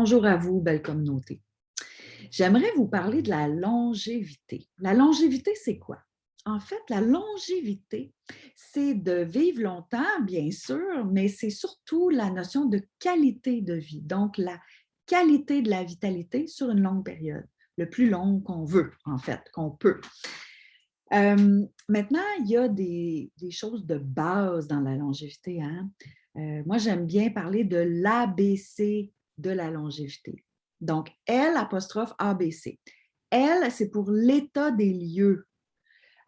Bonjour à vous, belle communauté. J'aimerais vous parler de la longévité. La longévité, c'est quoi? En fait, la longévité, c'est de vivre longtemps, bien sûr, mais c'est surtout la notion de qualité de vie. Donc, la qualité de la vitalité sur une longue période, le plus long qu'on veut, en fait, qu'on peut. Maintenant, il y a des choses de base dans la longévité, hein? Moi, j'aime bien parler de l'ABC de la longévité. Donc, L apostrophe ABC. L, c'est pour l'état des lieux.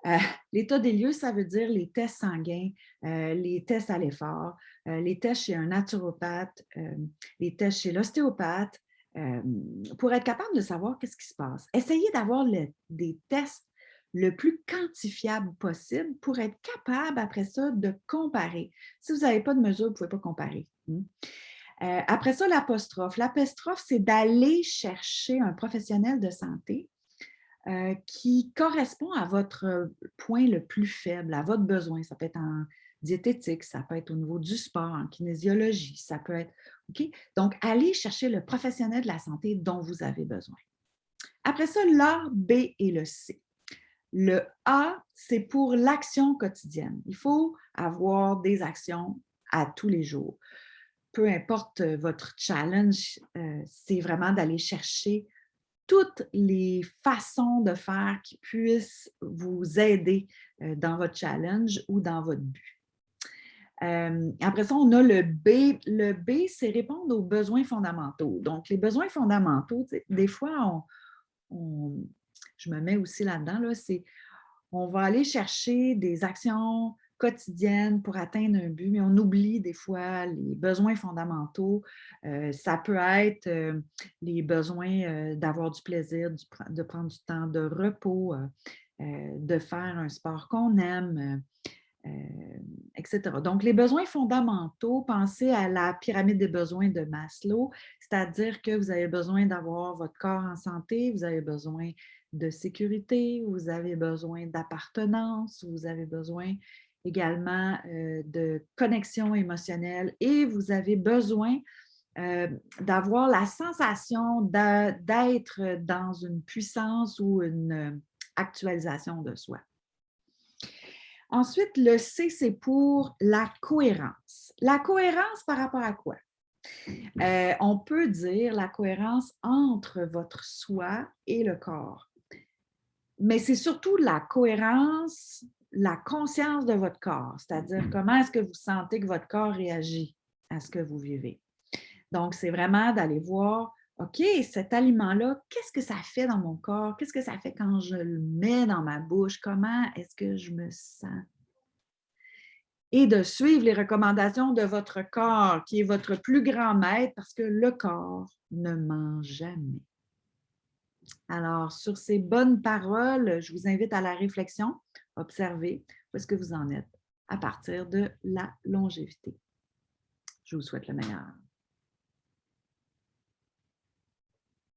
Euh, L'état des lieux, ça veut dire les tests sanguins, les tests à l'effort, les tests chez un naturopathe, les tests chez l'ostéopathe, euh, pour être capable de savoir qu'est-ce qui se passe. Essayez d'avoir des tests le plus quantifiable possible pour être capable, après ça, de comparer. Si vous n'avez pas de mesure, vous ne pouvez pas comparer. Après ça, l'apostrophe. L'apostrophe, c'est d'aller chercher un professionnel de santé qui correspond à votre point le plus faible, à votre besoin. Ça peut être en diététique, ça peut être au niveau du sport, en kinésiologie, ça peut être... OK? Donc, allez chercher le professionnel de la santé dont vous avez besoin. Après ça, l'A, B et le C. Le A, c'est pour l'action quotidienne. Il faut avoir des actions à tous les jours. Peu importe votre challenge, c'est vraiment d'aller chercher toutes les façons de faire qui puissent vous aider dans votre challenge ou dans votre but. Après ça, on a le B. Le B, c'est répondre aux besoins fondamentaux. Donc, les besoins fondamentaux, des fois, je me mets aussi là-dedans, là, c'est on va aller chercher des actions quotidiennes pour atteindre un but, mais on oublie des fois les besoins fondamentaux. Ça peut être les besoins d'avoir du plaisir, de prendre du temps de repos, de faire un sport qu'on aime, etc. Donc, les besoins fondamentaux, pensez à la pyramide des besoins de Maslow, c'est-à-dire que vous avez besoin d'avoir votre corps en santé, vous avez besoin de sécurité, vous avez besoin d'appartenance, vous avez besoin également de connexion émotionnelle et vous avez besoin d'avoir la sensation d'être dans une puissance ou une actualisation de soi. Ensuite, le C, c'est pour la cohérence. La cohérence par rapport à quoi? On peut dire la cohérence entre votre soi et le corps. Mais c'est surtout la cohérence, la conscience de votre corps, c'est-à-dire comment est-ce que vous sentez que votre corps réagit à ce que vous vivez. Donc, c'est vraiment d'aller voir, OK, cet aliment-là, qu'est-ce que ça fait dans mon corps? Qu'est-ce que ça fait quand je le mets dans ma bouche? Comment est-ce que je me sens? Et de suivre les recommandations de votre corps, qui est votre plus grand maître, parce que le corps ne ment jamais. Alors, sur ces bonnes paroles, je vous invite à la réflexion. Observez où est-ce que vous en êtes à partir de la longévité. Je vous souhaite le meilleur.